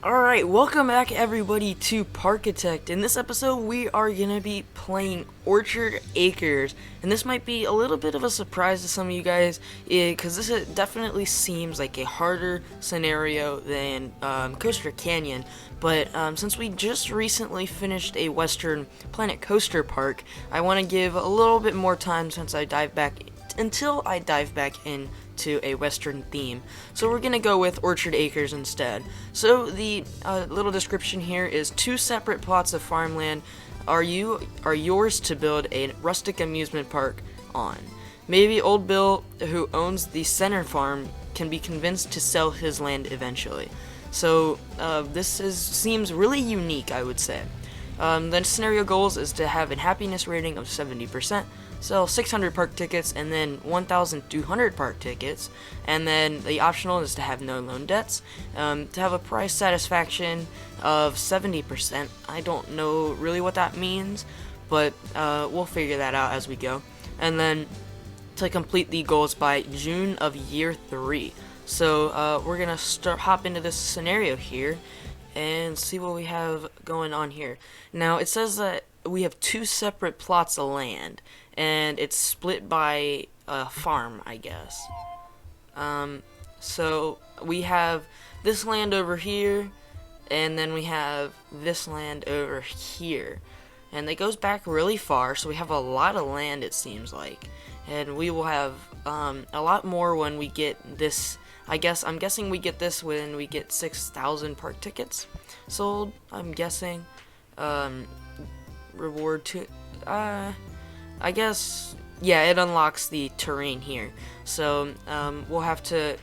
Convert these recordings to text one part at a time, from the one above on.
Alright, welcome back everybody to Parkitect. In this episode, we are going to be playing Orchard Acres. And this might be a little bit of a surprise to some of you guys, because this definitely seems like a harder scenario than Coaster Canyon. But since we just recently finished a Western Planet Coaster Park, I want to give a little bit more time until I dive back in to a Western theme. So we're gonna go with Orchard Acres instead. So the little description here is: two separate plots of farmland are yours to build a rustic amusement park on. Maybe old Bill, who owns the center farm, can be convinced to sell his land eventually. So this seems really unique, I would say. The scenario goals is to have a happiness rating of 70%, sell 600 park tickets, and then 1,200 park tickets, and then the optional is to have no loan debts, to have a price satisfaction of 70%. I don't know really what that means, but we'll figure that out as we go. And then to complete the goals by June of year 3. So we're gonna hop into this scenario here and see what we have going on here. Now it says that we have two separate plots of land, and it's split by a farm, I guess. So we have this land over here, and then we have this land over here, and it goes back really far, so we have a lot of land, it seems like, and we will have a lot more when we get this. I'm guessing we get this when we get 6,000 park tickets sold. I'm guessing. Reward to, I guess, yeah, it unlocks the terrain here. So we'll have to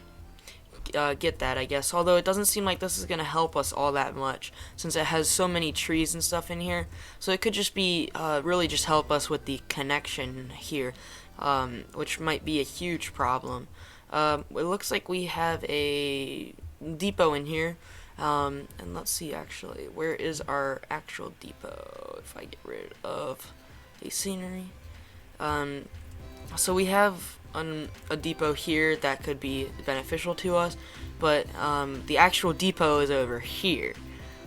get that, I guess. Although it doesn't seem like this is gonna help us all that much, since it has so many trees and stuff in here. So it could just be really just help us with the connection here, which might be a huge problem. It looks like we have a depot in here, and let's see, actually, where is our actual depot if I get rid of the scenery. So we have a depot here that could be beneficial to us, but the actual depot is over here.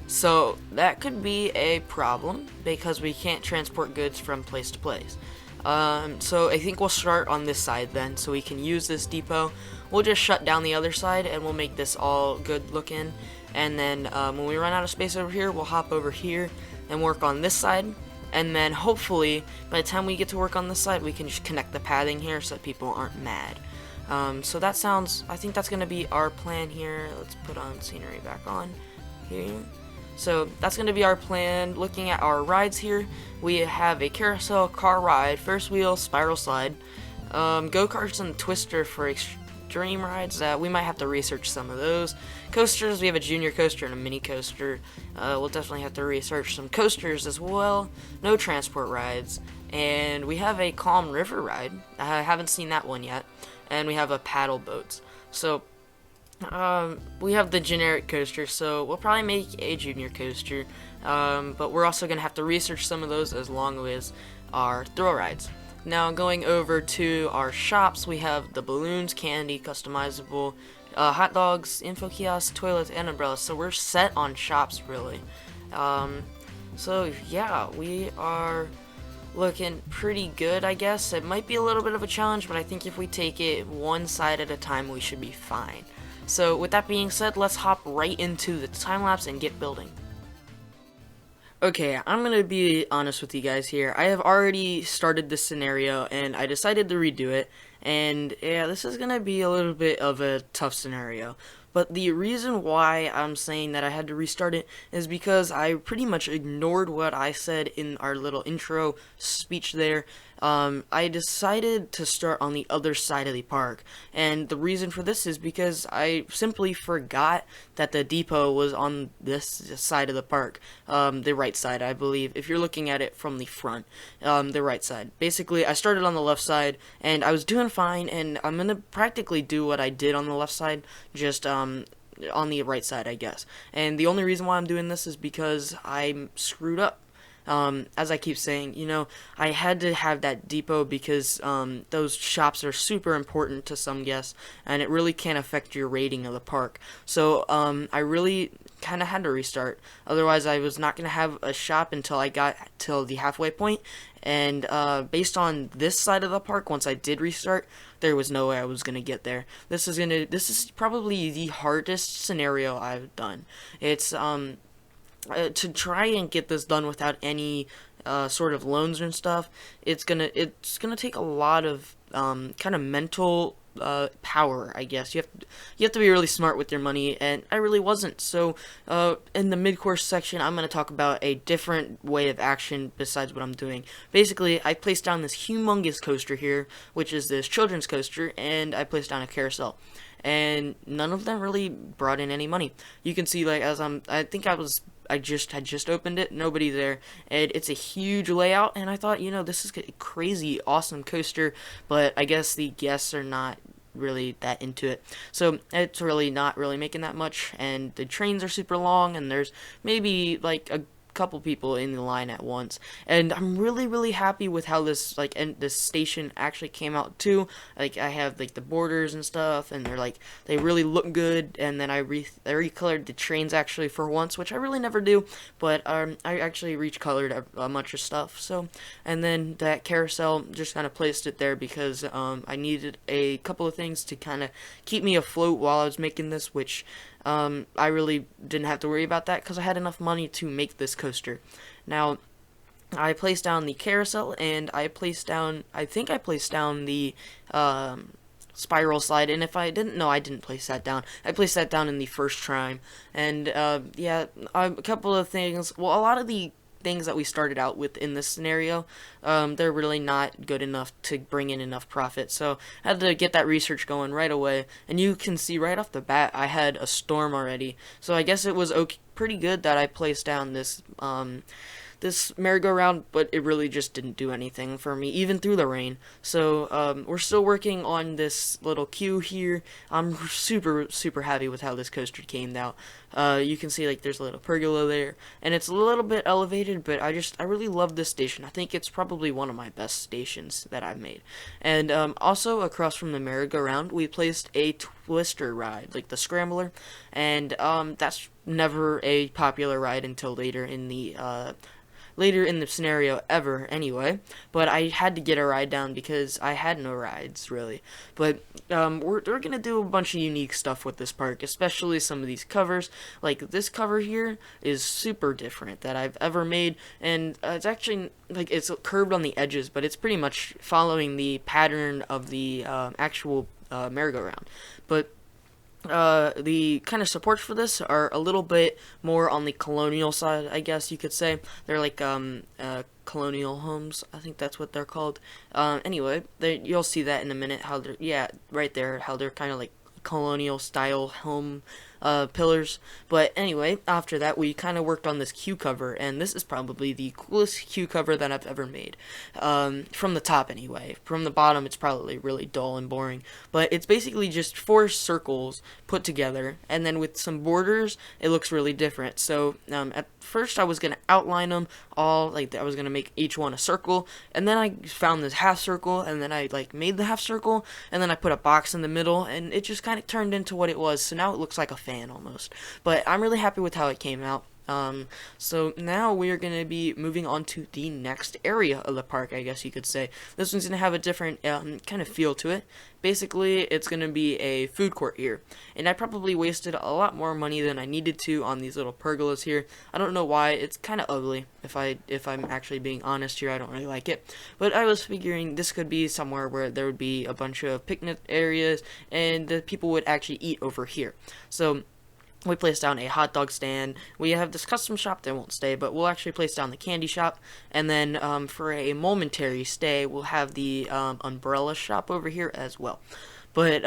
So that could be a problem because we can't transport goods from place to place. So I think we'll start on this side then, so we can use this depot. We'll just shut down the other side and we'll make this all good looking. And then when we run out of space over here, we'll hop over here and work on this side. And then hopefully by the time we get to work on this side, we can just connect the pathing here so that people aren't mad. So that sounds, I think that's going to be our plan here. Let's put on scenery back on here. So that's going to be our plan. Looking at our rides here, we have a carousel, car ride, Ferris Wheel, spiral slide, go-karts, and twister for extreme rides. We might have to research some of those. Coasters, we have a junior coaster and a mini coaster. We'll definitely have to research some coasters as well. No transport rides. And we have a calm river ride. I haven't seen that one yet. And we have a paddle boats. So we have the generic coaster, so we'll probably make a junior coaster, but we're also going to have to research some of those as long as our thrill rides. Now going over to our shops, we have the balloons, candy, customizable, hot dogs, info kiosks, toilets, and umbrellas, so we're set on shops really. So yeah, we are looking pretty good, I guess. It might be a little bit of a challenge, but I think if we take it one side at a time, we should be fine. So with that being said, let's hop right into the time-lapse and get building. Okay, I'm going to be honest with you guys here. I have already started this scenario and I decided to redo it. And yeah, this is going to be a little bit of a tough scenario. But the reason why I'm saying that I had to restart it is because I pretty much ignored what I said in our little intro speech there. I decided to start on the other side of the park, and the reason for this is because I simply forgot that the depot was on this side of the park, the right side, I believe, if you're looking at it from the front, the right side. Basically, I started on the left side, and I was doing fine, and I'm gonna practically do what I did on the left side, just on the right side, I guess. And the only reason why I'm doing this is because I screwed up. As I keep saying, you know, I had to have that depot because those shops are super important to some guests, and it really can affect your rating of the park. So I really kind of had to restart. Otherwise, I was not going to have a shop until I got till the halfway point. And based on this side of the park, once I did restart, there was no way I was gonna get there. This is probably the hardest scenario I've done. It's to try and get this done without any sort of loans and stuff. It's gonna take a lot of kind of mental power, I guess. You have to be really smart with your money, and I really wasn't. So in the mid-course section, I'm going to talk about a different way of action besides what I'm doing. Basically, I placed down this humongous coaster here, which is this children's coaster, and I placed down a carousel. And none of them really brought in any money. You can see, like, I just had just opened it, nobody there, and it's a huge layout, and I thought, this is a crazy awesome coaster, but I guess the guests are not really that into it, so it's really not really making that much, and the trains are super long, and there's maybe like a couple people in the line at once, and I'm really happy with how this this station actually came out too. Like, I have like the borders and stuff, and they really look good, and then I recolored the trains actually for once, which I really never do, but I actually recolored a bunch of stuff. So, and then that carousel, just kind of placed it there because I needed a couple of things to kind of keep me afloat while I was making this, which I really didn't have to worry about that because I had enough money to make this coaster. Now, I placed down the carousel, and I think I placed down the spiral slide, and if I didn't, no, I didn't place that down. I placed that down in the first try, and yeah, a couple of things, well, a lot of the things that we started out with in this scenario, they're really not good enough to bring in enough profit, so I had to get that research going right away, and you can see right off the bat I had a storm already, so I guess it was pretty good that I placed down this merry-go-round, but it really just didn't do anything for me, even through the rain. So we're still working on this little queue here. I'm super happy with how this coaster came out. You can see, like, there's a little pergola there, and it's a little bit elevated, but I really love this station. I think it's probably one of my best stations that I've made. And also, across from the merry-go-round, we placed a twister ride, like the scrambler, and that's never a popular ride until later in the scenario ever anyway, but I had to get a ride down because I had no rides really. But we're gonna do a bunch of unique stuff with this park, especially some of these covers. Like, this cover here is super different that I've ever made, and it's actually, like, it's curved on the edges, but it's pretty much following the pattern of the actual merry-go-round. But the kind of supports for this are a little bit more on the colonial side, I guess you could say. They're like colonial homes, I think that's what they're called. Anyway, you'll see that in a minute, how they're, yeah, right there, how they're kind of like colonial style home pillars. But anyway, after that, we kind of worked on this queue cover, and this is probably the coolest queue cover that I've ever made. From the top anyway. From the bottom, it's probably really dull and boring, but it's basically just 4 circles put together, and then with some borders, it looks really different. So at first I was going to outline them all, like I was going to make each one a circle, and then I found this half circle, and then I made the half circle, and then I put a box in the middle, and it just kind of turned into what it was. So now it looks like a fan almost, but I'm really happy with how it came out. So now we are going to be moving on to the next area of the park, I guess you could say. This one's going to have a different kind of feel to it. Basically, it's going to be a food court here, and I probably wasted a lot more money than I needed to on these little pergolas here. I don't know why. It's kind of ugly. If I'm actually being honest here, I don't really like it. But I was figuring this could be somewhere where there would be a bunch of picnic areas, and the people would actually eat over here. So we place down a hot dog stand. We have this custom shop that won't stay, but we'll actually place down the candy shop. And then for a momentary stay, we'll have the umbrella shop over here as well. But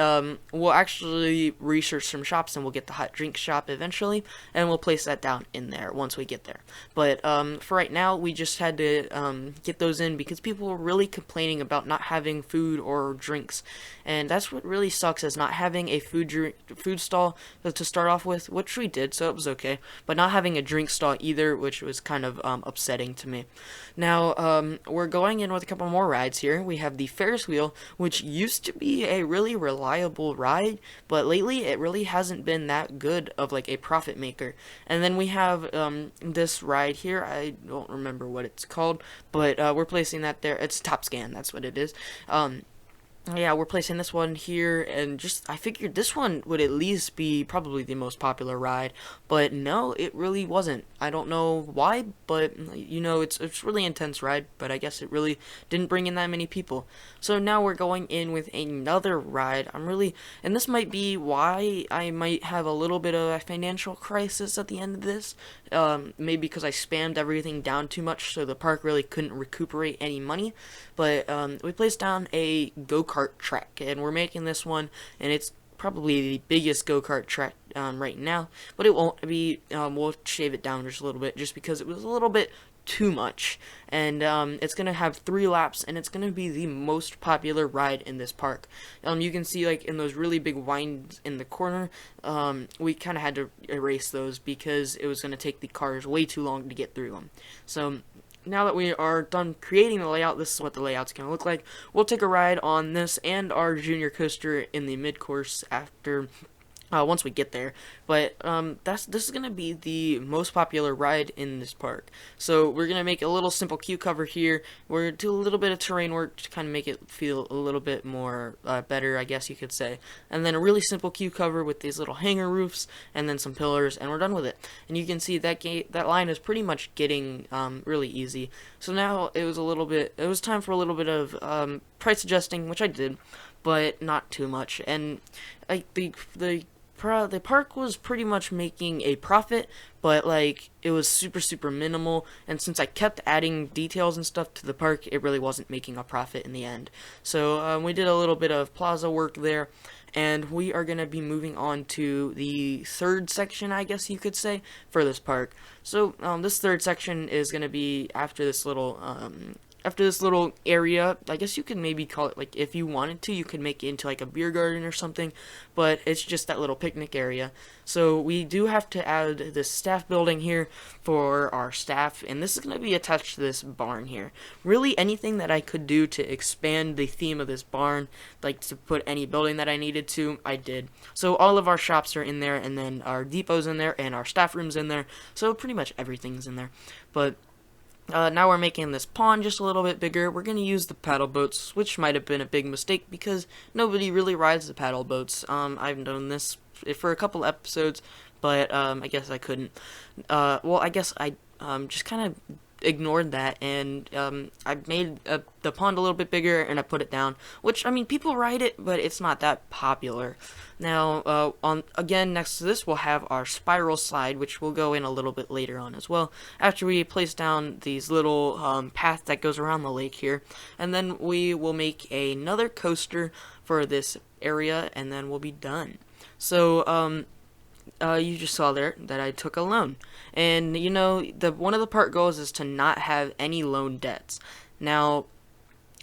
we'll actually research some shops, and we'll get the hot drink shop eventually, and we'll place that down in there once we get there. But for right now, we just had to get those in because people were really complaining about not having food or drinks, and that's what really sucks, is not having a food stall to start off with, which we did, so it was okay, but not having a drink stall either, which was kind of upsetting to me. Now we're going in with a couple more rides here. We have the Ferris Wheel, which used to be a really reliable ride, but lately it really hasn't been that good of like a profit maker. And then we have this ride here. I don't remember what it's called, but we're placing that there. It's Top Scan, that's what it is. Yeah, we're placing this one here, and just I figured this one would at least be probably the most popular ride, but no, it really wasn't. I don't know why, but you know, it's really intense ride, but I guess it really didn't bring in that many people. So now we're going in with another ride. And this might be why I might have a little bit of a financial crisis at the end of this. Maybe because I spammed everything down too much, so the park really couldn't recuperate any money. But we placed down a go-kart track, and we're making this one, and it's probably the biggest go-kart track right now, but it won't be. We'll shave it down just a little bit, just because it was a little bit too much. And it's gonna have 3 laps, and it's gonna be the most popular ride in this park. You can see, like, in those really big winds in the corner, we kind of had to erase those because it was gonna take the cars way too long to get through them. So now that we are done creating the layout, this is what the layout's going to look like. We'll take a ride on this and our junior coaster in the mid-course after once we get there. But this is going to be the most popular ride in this park. So we're going to make a little simple queue cover here. We're going to do a little bit of terrain work to kind of make it feel a little bit more better, I guess you could say. And then a really simple queue cover with these little hanger roofs and then some pillars, and we're done with it. And you can see that that line is pretty much getting really easy. So now it was time for a little bit of price adjusting, which I did, but not too much. And like the park was pretty much making a profit, but like it was super minimal, and since I kept adding details and stuff to the park, it really wasn't making a profit in the end. So we did a little bit of plaza work there, and we are going to be moving on to the third section, I guess you could say, for this park. So this third section is going to be after this little area. I guess you could maybe call it, like, if you wanted to, you could make it into like a beer garden or something, but it's just that little picnic area. So we do have to add this staff building here for our staff, and this is going to be attached to this barn here. Really, anything that I could do to expand the theme of this barn, like to put any building that I needed to, I did. So all of our shops are in there, and then our depot's in there, and our staff room's in there, so pretty much everything's in there. But now we're making this pond just a little bit bigger. We're going to use the paddle boats, which might have been a big mistake because nobody really rides the paddle boats. I've known this for a couple episodes, but I guess I couldn't. Well, I guess I just kind of ignored that, and I made the pond a little bit bigger, and I put it down, which, I mean, people ride it, but it's not that popular. Now, again, next to this, we'll have our spiral slide, which will go in a little bit later on as well, after we place down these little path that goes around the lake here, and then we will make another coaster for this area, and then we'll be done. So, you just saw there that I took a loan, and you know, one of the park goals is to not have any loan debts. Now,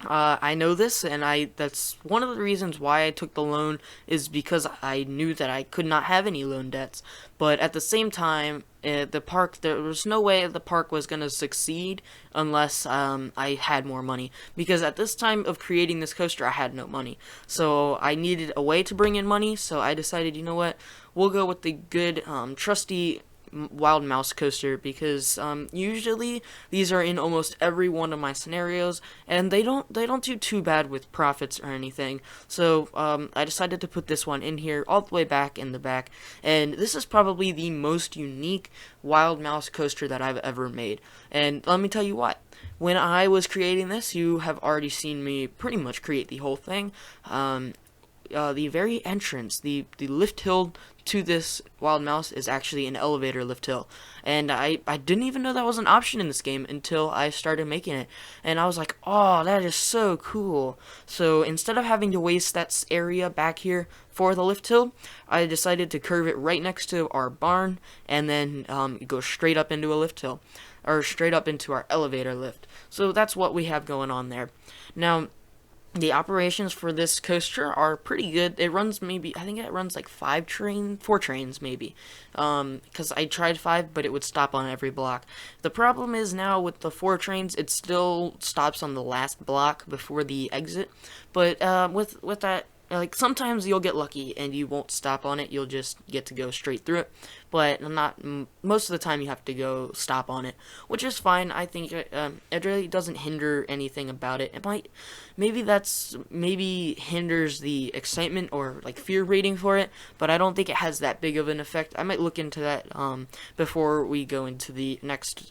I know this, and that's one of the reasons why I took the loan, is because I knew that I could not have any loan debts. But at the same time, the park, there was no way the park was going to succeed unless I had more money. Because at this time of creating this coaster, I had no money. So I needed a way to bring in money, so I decided, you know what, we'll go with the good, trusty Wild Mouse coaster, because usually these are in almost every one of my scenarios, and they don't do too bad with profits or anything. So I decided to put this one in here all the way back in the back, and this is probably the most unique Wild Mouse coaster that I've ever made. And let me tell you what, when I was creating this, you have already seen me pretty much create the whole thing. The very entrance, the lift hill to this Wild Mouse is actually an elevator lift hill, and I didn't even know that was an option in this game until I started making it, and I was like, oh, that is so cool. So instead of having to waste that area back here for the lift hill, I decided to curve it right next to our barn, and then go straight up into a lift hill, or straight up into our elevator lift. So that's what we have going on there. Now, the operations for this coaster are pretty good. It runs I think it runs like 4 trains maybe. Because I tried 5, but it would stop on every block. The problem is now with the 4 trains, it still stops on the last block before the exit. But with that like sometimes you'll get lucky and you won't stop on it. You'll just get to go straight through it. But not most of the time you have to go stop on it, which is fine. I think it really doesn't hinder anything about it. It might, maybe hinders the excitement or like fear rating for it, but I don't think it has that big of an effect. I might look into that before we go into the next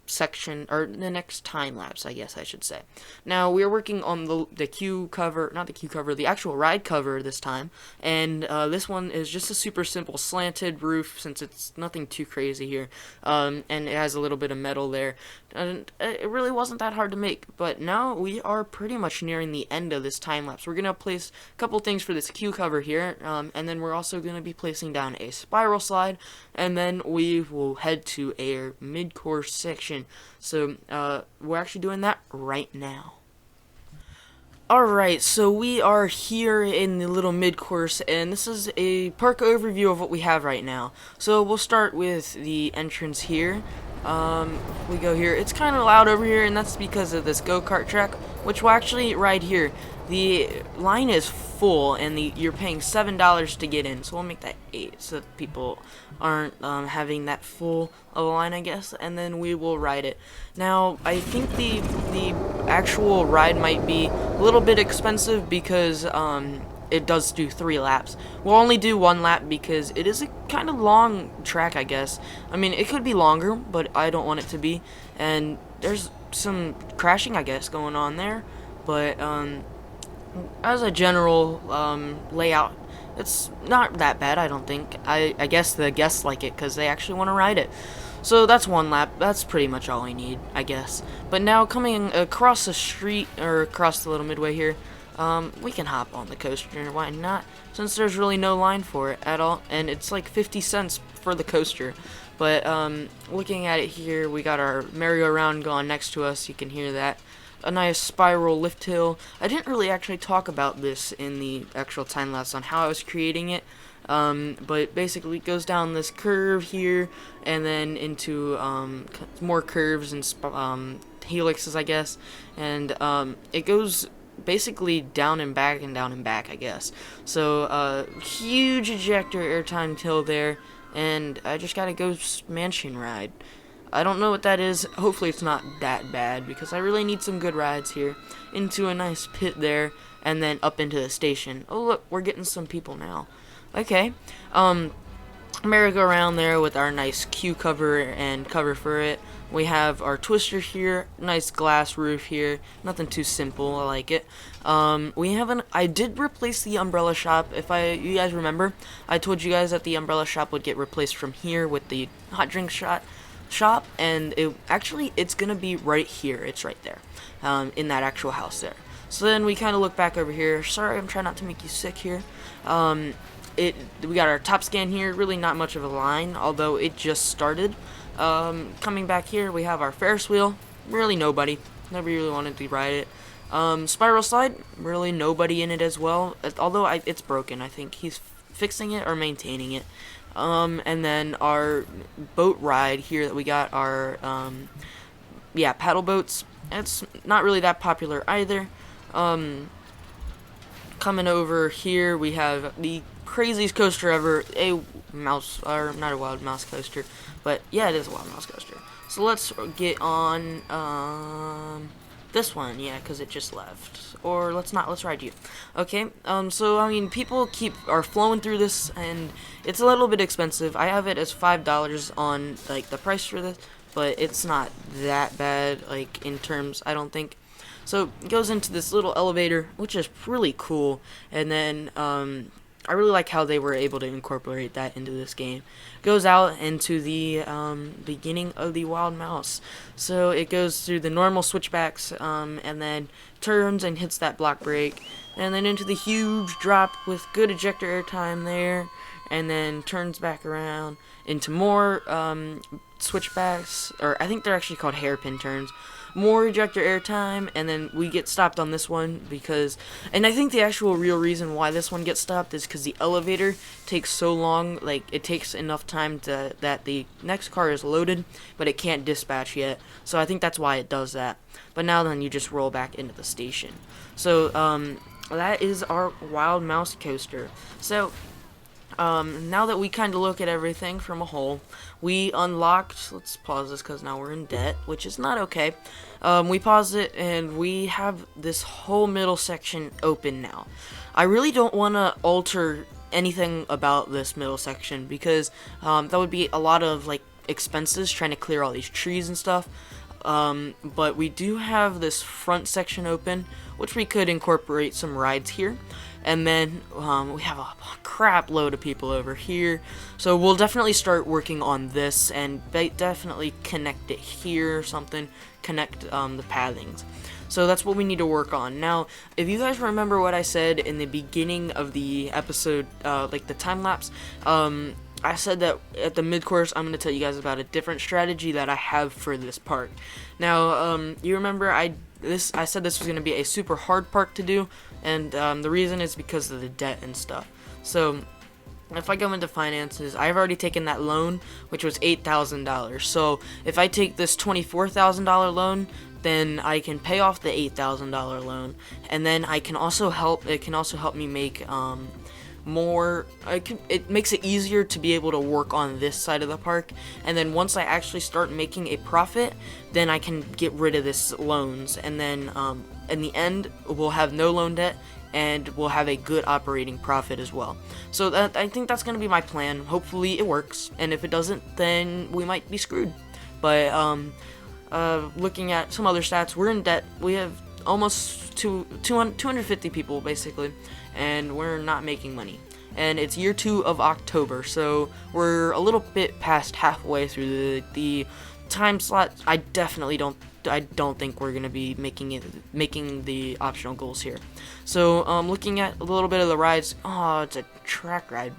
section, or the next time lapse, I guess I should say. Now we are working on the queue cover, not the queue cover, the actual ride cover this time, and this one is just a super simple slanted roof, since it's nothing too crazy here, and it has a little bit of metal there, and it really wasn't that hard to make. But now we are pretty much nearing the end of this time lapse. We're gonna place a couple things for this queue cover here, and then we're also gonna be placing down a spiral slide, and then we will head to a mid-course section. So we're actually doing that right now. Alright, so we are here in the little mid-course, and this is a park overview of what we have right now. So we'll start with the entrance here. We go here. It's kind of loud over here, and that's because of this go-kart track, which will actually ride here. The line is full, and you're paying $7 to get in, so we'll make that 8 so that people aren't having that full of a line, I guess, and then we will ride it. Now, I think the actual ride might be a little bit expensive because it does do 3 laps. We'll only do 1 lap because it is a kind of long track, I guess. I mean, it could be longer, but I don't want it to be, and there's some crashing, I guess, going on there, but as a general layout, it's not that bad, I don't think. I guess the guests like it because they actually want to ride it. So that's 1 lap. That's pretty much all we need, I guess. But now coming across the street, or across the little midway here, we can hop on the coaster. Why not? Since there's really no line for it at all, and it's like 50 cents for the coaster. But looking at it here, we got our merry-go-round going next to us. You can hear that. A nice spiral lift hill. I didn't really actually talk about this in the actual time lapse on how I was creating it, but basically it goes down this curve here and then into more curves and helixes, I guess, and it goes basically down and back and down and back, I guess. So huge ejector airtime hill there, and I just got a ghost mansion ride. I don't know what that is. Hopefully it's not that bad, because I really need some good rides here. Into a nice pit there, and then up into the station. Oh look, we're getting some people now. Okay. Merry-go-round there with our nice queue cover and cover for it. We have our twister here, nice glass roof here, nothing too simple, I like it. I did replace the umbrella shop. If you guys remember, I told you guys that the umbrella shop would get replaced from here with the hot drink shop, and it's gonna be right here. It's right there, in that actual house there. So then we kind of look back over here. Sorry, I'm trying not to make you sick here. We got our top scan here. Really not much of a line, although it just started. Coming back here, we have our Ferris wheel. Really nobody. Never really wanted to ride it. Spiral slide. Really nobody in it as well. Although it's broken. I think he's fixing it or maintaining it. And then our boat ride here that we got, our paddle boats. It's not really that popular either. Coming over here, we have the craziest coaster ever, a mouse, or not a wild mouse coaster, but yeah, it is a wild mouse coaster. So let's get on this one, yeah, because it just left. Or let's ride you. Okay, so I mean, people are flowing through this, and it's a little bit expensive. I have it as $5 on like the price for this, but it's not that bad, like in terms, I don't think. So it goes into this little elevator, which is really cool, and then I really like how they were able to incorporate that into this game. Goes out into the beginning of the Wild Mouse. So it goes through the normal switchbacks, and then turns and hits that block brake, and then into the huge drop with good ejector airtime there, and then turns back around into more switchbacks, or I think they're actually called hairpin turns. More ejector airtime, and then we get stopped on this one because, and I think the actual real reason why this one gets stopped is because the elevator takes so long, like it takes enough time that the next car is loaded, but it can't dispatch yet. So I think that's why it does that. But now then you just roll back into the station. So that is our Wild Mouse coaster. So now that we kind of look at everything from a whole, we unlocked. Let's pause this because now we're in debt, which is not okay. We pause it and we have this whole middle section open now. I really don't want to alter anything about this middle section because that would be a lot of like expenses trying to clear all these trees and stuff. But we do have this front section open, which we could incorporate some rides here. And then we have a crap load of people over here. So we'll definitely start working on this and definitely connect it here or something. Connect the pathings. So that's what we need to work on. Now, if you guys remember what I said in the beginning of the episode, like the time lapse, I said that at the mid-course, I'm going to tell you guys about a different strategy that I have for this park. Now, you remember I said this was going to be a super hard park to do, and the reason is because of the debt and stuff. So, if I go into finances, I've already taken that loan, which was $8,000. So, if I take this $24,000 loan, then I can pay off the $8,000 loan, and then it can also help me make more. It makes it easier to be able to work on this side of the park, and then once I actually start making a profit, then I can get rid of this loans, and then in the end we'll have no loan debt and we'll have a good operating profit as well. So I think that's going to be my plan. Hopefully it works, and if it doesn't, then we might be screwed. But looking at some other stats, we're in debt. We have almost 250 people basically, and we're not making money. And it's year 2 of October, so we're a little bit past halfway through the time slot. I don't think we're gonna be making the optional goals here. So looking at a little bit of the rides. Oh, it's a track ride.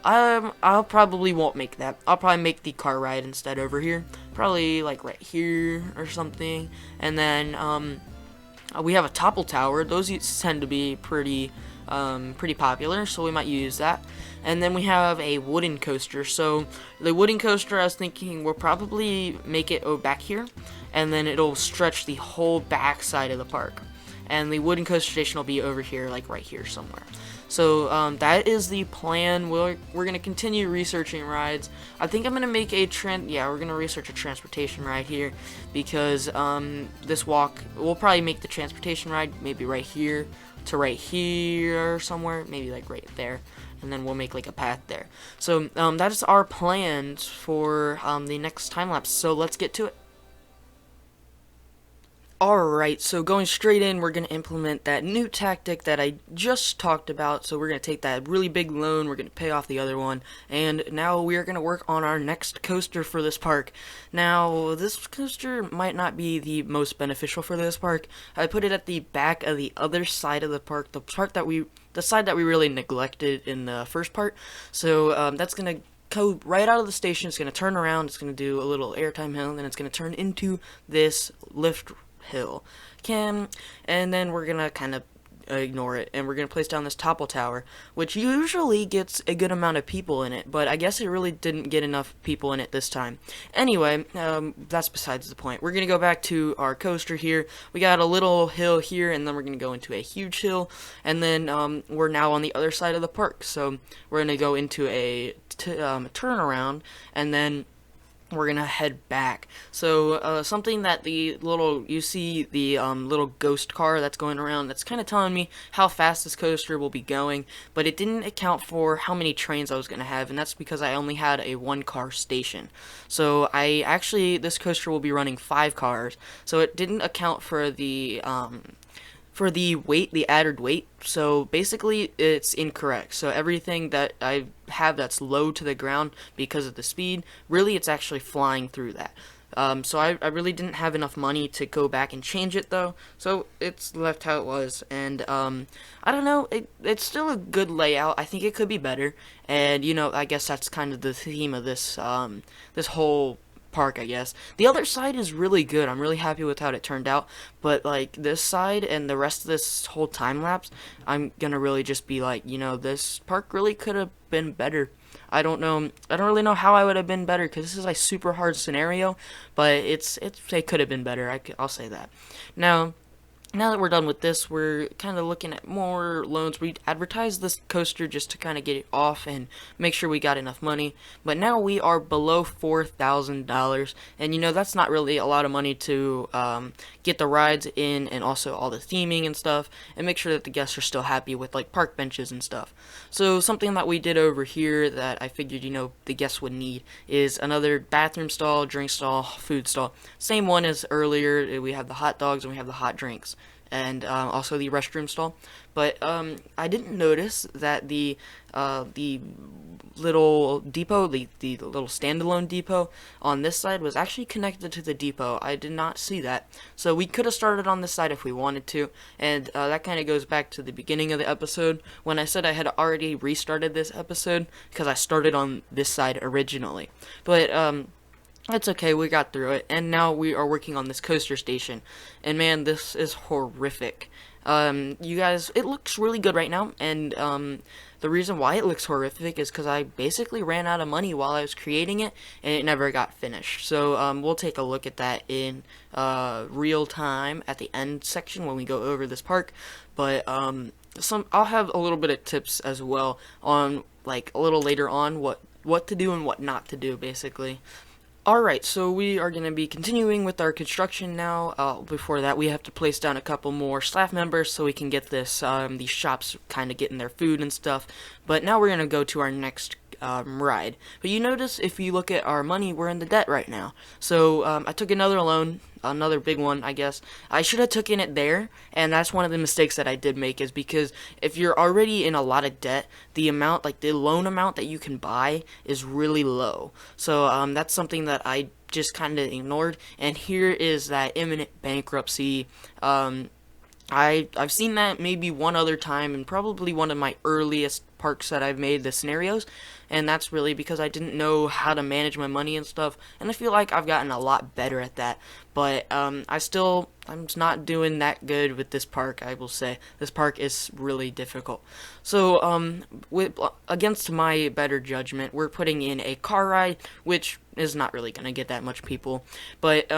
I'll probably won't make that. I'll probably make the car ride instead over here. Probably like right here or something. And then we have a topple tower. Those tend to be pretty popular, so we might use that. And then we have a wooden coaster. So the wooden coaster, I was thinking we'll probably make it back here, and then it'll stretch the whole back side of the park. And the wooden coaster station will be over here, like right here somewhere. So that is the plan. We're gonna continue researching rides. I think I'm gonna make a we're gonna research a transportation ride here, because this walk, we'll probably make the transportation ride maybe right here to right here somewhere, maybe like right there, and then we'll make like a path there. So that is our plans for the next time lapse. So let's get to it. Alright, so going straight in, we're going to implement that new tactic that I just talked about. So we're going to take that really big loan, we're going to pay off the other one, and now we are going to work on our next coaster for this park. Now, this coaster might not be the most beneficial for this park. I put it at the back of the other side of the park, the side that we really neglected in the first part. So that's going to go right out of the station. It's going to turn around, it's going to do a little airtime hill, and then it's going to turn into this lift hill and then we're gonna kind of ignore it, and we're gonna place down this topple tower, which usually gets a good amount of people in it, but I guess it really didn't get enough people in it this time. Anyway, that's besides the point. We're gonna go back to our coaster here. We got a little hill here, and then we're gonna go into a huge hill, and then we're now on the other side of the park, so we're gonna go into a turnaround, and then we're gonna head back. So something that you see the little ghost car that's going around, that's kind of telling me how fast this coaster will be going, but it didn't account for how many trains I was gonna have, and that's because I only had a 1-car station. So this coaster will be running 5 cars, so it didn't account for the weight, the added weight. So basically it's incorrect. So everything that I have that's low to the ground because of the speed, really it's actually flying through that. So I really didn't have enough money to go back and change it though, so it's left how it was. And I don't know, it's still a good layout. I think it could be better, and I guess that's kind of the theme of this this whole park, I guess. The other side is really good. I'm really happy with how it turned out, but like this side and the rest of this whole time lapse, I'm gonna really just be like, this park really could have been better. I don't really know how I would have been better, because this is a super hard scenario, but it could have been better. I'll say that. Now, now that we're done with this, we're kind of looking at more loans. We advertised this coaster just to kind of get it off and make sure we got enough money. But now we are below $4,000, and that's not really a lot of money to get the rides in and also all the theming and stuff, and make sure that the guests are still happy with like park benches and stuff. So something that we did over here that I figured the guests would need is another bathroom stall, drink stall, food stall. Same one as earlier. We have the hot dogs and we have the hot drinks, and also the restroom stall. But I didn't notice that the little depot, the little standalone depot on this side was actually connected to the depot. I did not see that. So we could have started on this side if we wanted to, and that kind of goes back to the beginning of the episode when I said I had already restarted this episode because I started on this side originally. But it's okay, we got through it, and now we are working on this coaster station, and man, this is horrific. You guys, it looks really good right now, and the reason why it looks horrific is because I basically ran out of money while I was creating it, and it never got finished. So we'll take a look at that in real time at the end section when we go over this park. But I'll have a little bit of tips as well on like a little later on what to do and what not to do, basically. Alright, so we are going to be continuing with our construction now. Before that, we have to place down a couple more staff members so we can get these shops kind of getting their food and stuff. But now we're going to go to our next ride. But you notice if you look at our money, we're in the debt right now. So I took another loan, another big one, I guess. I should have taken it there, and that's one of the mistakes that I did make, is because if you're already in a lot of debt, the amount, like the loan amount that you can buy is really low. So that's something that I just kind of ignored. And here is that imminent bankruptcy. I've seen that maybe one other time, and probably one of my earliest parks that I've made the scenarios, and that's really because I didn't know how to manage my money and stuff, and I feel like I've gotten a lot better at that. But I'm not doing that good with this park. I will say this park is really difficult. So against my better judgment, we're putting in a car ride, which is not really going to get that much people, but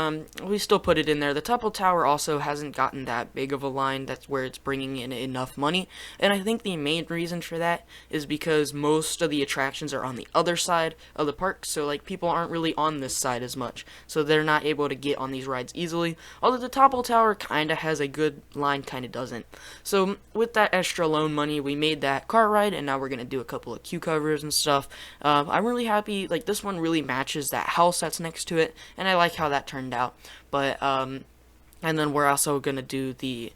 we still put it in there. The Topple Tower also hasn't gotten that big of a line. That's where it's bringing in enough money, and I think the main reason for that is because most of the attractions are on the other side of the park, so like people aren't really on this side as much, so they're not able to get on these rides easily, although the Topple Tower kinda has a good line, kinda doesn't. So with that extra loan money, we made that car ride, and now we're gonna do a couple of queue covers and stuff. I'm really happy, like this one really matches that house that's next to it, and I like how that turned out. But and then we're also gonna do the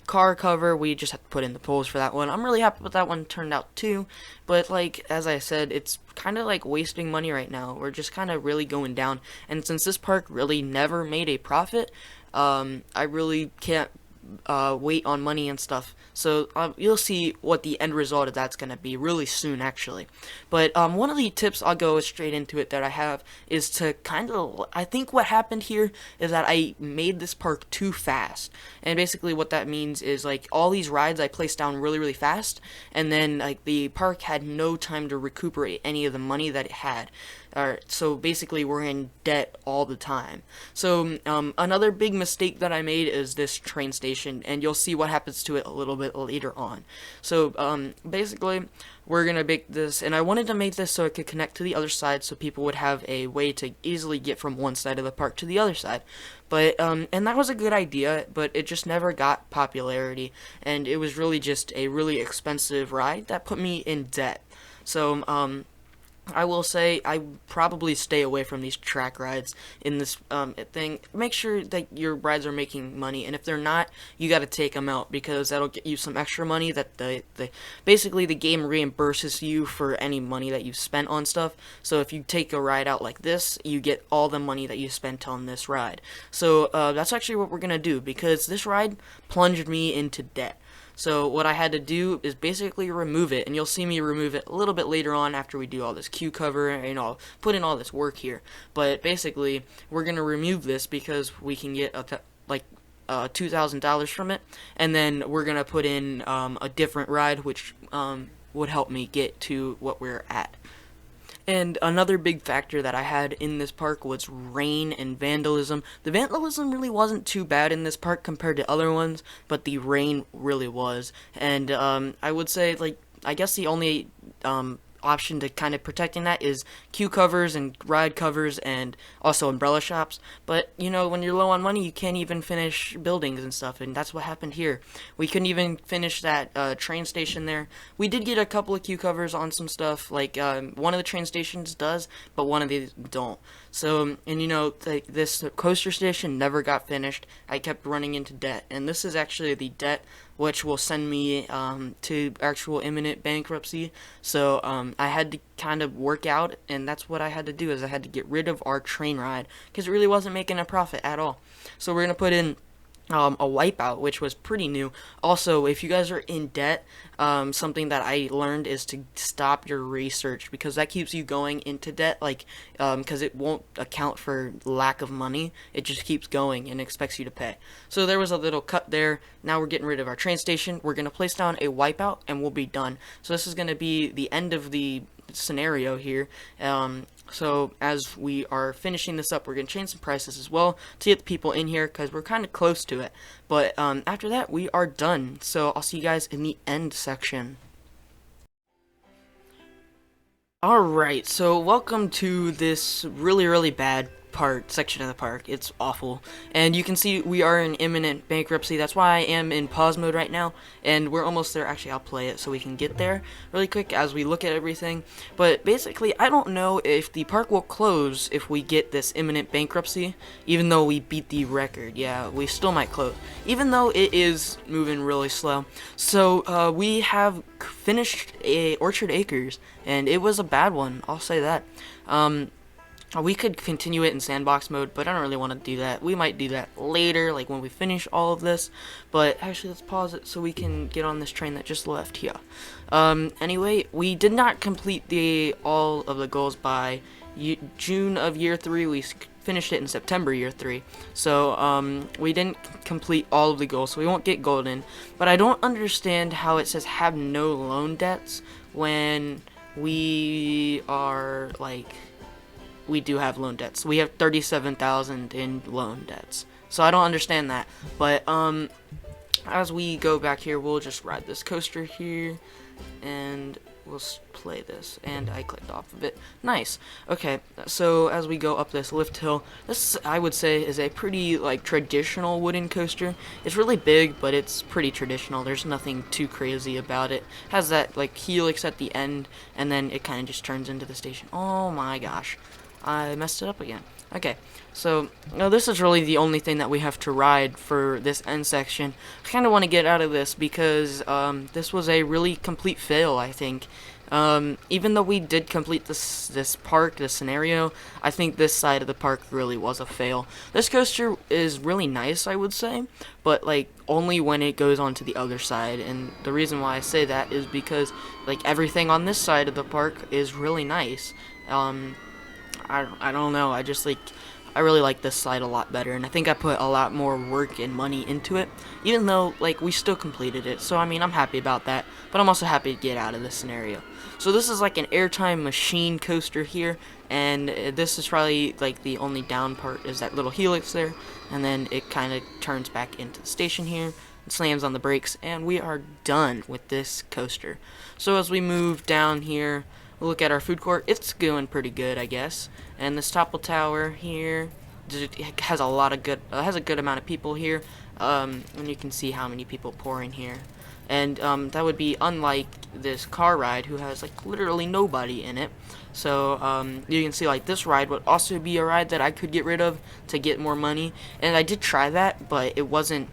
car cover. We just have to put in the poles for that one. I'm really happy with that one turned out too, but like as I said, it's kind of like wasting money right now. We're just kind of really going down, and since this park really never made a profit, I really can't wait on money and stuff. So you'll see what the end result of that's going to be really soon, actually. But one of the tips, I'll go straight into it, that I have is to kind of, I think what happened here is that I made this park too fast. And basically what that means is like all these rides I placed down really, really fast, and then like the park had no time to recuperate any of the money that it had. So basically we're in debt all the time. So another big mistake that I made is this train station, and you'll see what happens to it a little bit later on. So basically we're gonna make this, and I wanted to make this so it could connect to the other side, so people would have a way to easily get from one side of the park to the other side. But and that was a good idea, but it just never got popularity, and it was really just a really expensive ride that put me in debt. So I will say I probably stay away from these track rides in this thing. Make sure that your rides are making money, and if they're not, you got to take them out, because that'll get you some extra money that basically the game reimburses you for any money that you've spent on stuff. So if you take a ride out like this, you get all the money that you spent on this ride. So that's actually what we're gonna do, because this ride plunged me into debt. So what I had to do is basically remove it, and you'll see me remove it a little bit later on after we do all this queue cover and I'll put in all this work here. But basically, we're going to remove this because we can get $2,000 from it, and then we're going to put in a different ride, which would help me get to what we're at. And another big factor that I had in this park was rain and vandalism. The vandalism really wasn't too bad in this park compared to other ones, but the rain really was. And I would say, like, I guess the only option to kind of protecting that is queue covers and ride covers and also umbrella shops. But you know, when you're low on money, you can't even finish buildings and stuff, and that's what happened here. We couldn't even finish that train station there. We did get a couple of queue covers on some stuff, like one of the train stations does, but one of these don't. So, and you know, like, this coaster station never got finished. I kept running into debt, and this is actually the debt which will send me to actual imminent bankruptcy. So I had to kind of work out, and that's what I had to do, is I had to get rid of our train ride because it really wasn't making a profit at all. So we're gonna put in a wipeout, which was pretty new. Also, if you guys are in debt, something that I learned is to stop your research, because that keeps you going into debt, like, because it won't account for lack of money. It just keeps going and expects you to pay. So there was a little cut there. Now we're getting rid of our train station. We're going to place down a wipeout and we'll be done. So this is going to be the end of the scenario here. So as we are finishing this up, we're going to change some prices as well to get the people in here, because we're kind of close to it. But after that, we are done. So I'll see you guys in the end section. Alright, so welcome to this really bad section of the park. It's awful. And you can see we are in imminent bankruptcy. That's why I am in pause mode right now, and we're almost there. Actually, I'll play it so we can get there really quick as we look at everything. But basically, I don't know if the park will close if we get this imminent bankruptcy, even though we beat the record. Yeah, we still might close, even though it is moving really slow. So we have finished Orchard Acres, and it was a bad one, I'll say that. We could continue it in sandbox mode, but I don't really want to do that. We might do that later, like when we finish all of this. But actually, let's pause it so we can get on this train that just left here. Anyway, we did not complete all of the goals by June of year 3. We finished it in September year 3. So we didn't complete all of the goals, so we won't get golden. But I don't understand how it says have no loan debts when we are like, we do have loan debts. We have 37,000 in loan debts. So I don't understand that. But as we go back here, we'll just ride this coaster here, and we'll play this. And I clicked off of it. Nice. Okay, so as we go up this lift hill, this, I would say, is a pretty like traditional wooden coaster. It's really big, but it's pretty traditional. There's nothing too crazy about it. It has that like helix at the end, and then it kind of just turns into the station. Oh my gosh, I messed it up again. Okay, so now this is really the only thing that we have to ride for this end section. I kind of want to get out of this because this was a really complete fail, I think. Even though we did complete this scenario, I think this side of the park really was a fail. This coaster is really nice, I would say, but like only when it goes on to the other side. And the reason why I say that is because like everything on this side of the park is really nice. I don't know, I really like this side a lot better, and I think I put a lot more work and money into it, even though like we still completed it. So I mean, I'm happy about that, but I'm also happy to get out of this scenario. So this is like an airtime machine coaster here, and this is probably like the only down part is that little helix there, and then it kind of turns back into the station here, and slams on the brakes, and we are done with this coaster. So as we move down here, we'll look at our food court. It's going pretty good, I guess. And this Topple Tower here, it has a good amount of people here. And you can see how many people pour in here. And that would be unlike this car ride, who has like literally nobody in it. So you can see like this ride would also be a ride that I could get rid of to get more money. And I did try that, but it wasn't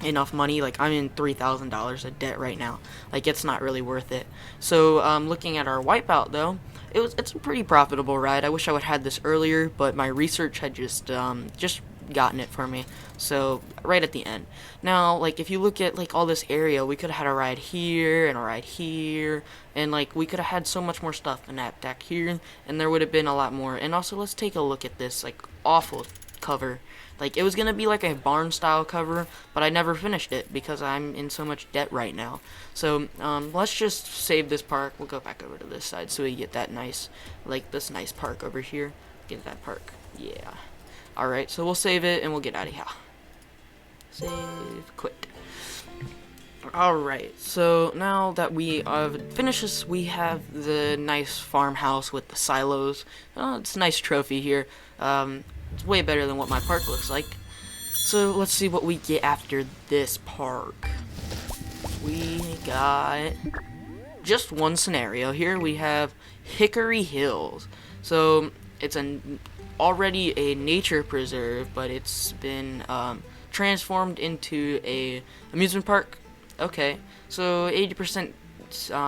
enough money. Like I'm in $3,000 of debt right now. Like it's not really worth it. So looking at our wipeout though, it's a pretty profitable ride. I wish I would have had this earlier, but my research had just gotten it for me. So right at the end. Now like if you look at like all this area, we could have had a ride here and a ride here, and like we could have had so much more stuff in that deck here, and there would have been a lot more. And also let's take a look at this like awful cover. Like, it was gonna be like a barn style cover, but I never finished it because I'm in so much debt right now. So let's just save this park. We'll go back over to this side so we get that nice, like this nice park over here. Get that park. Yeah. Alright, so we'll save it and we'll get out of here. Save, quit. Alright, so now that we finished this, we have the nice farmhouse with the silos. It's a nice trophy here. It's way better than what my park looks like. So let's see what we get after this park. We got just one scenario here. We have Hickory Hills. So it's already a nature preserve, but it's been transformed into a amusement park. Okay, so 80%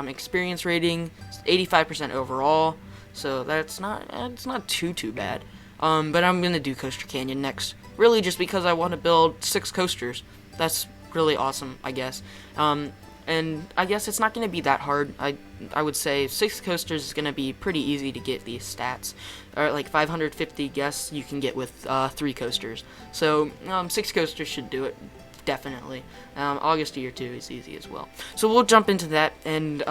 experience rating, 85% overall. So it's not too bad. But I'm gonna do Coaster Canyon next. Really, just because I want to build 6 coasters. That's really awesome, I guess. And I guess it's not gonna be that hard. I would say 6 coasters is gonna be pretty easy to get these stats. Or like 550 guests you can get with 3 coasters. So 6 coasters should do it. Definitely. August Year 2 is easy as well. So we'll jump into that, and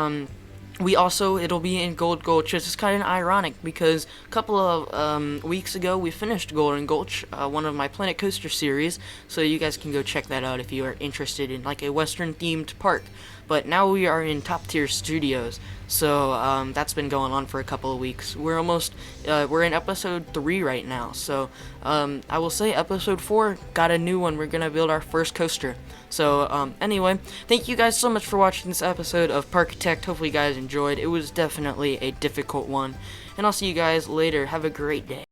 it'll be in Gold Gulch. It's kind of ironic because a couple of weeks ago we finished Golden Gulch, one of my Planet Coaster series, so you guys can go check that out if you are interested in like a Western themed park. But now we are in Top Tier Studios, so that's been going on for a couple of weeks. We're in episode 3 right now, so I will say episode 4 got a new one. We're gonna build our first coaster. So anyway, thank you guys so much for watching this episode of Parkitect. Hopefully you guys enjoyed. It was definitely a difficult one, and I'll see you guys later. Have a great day.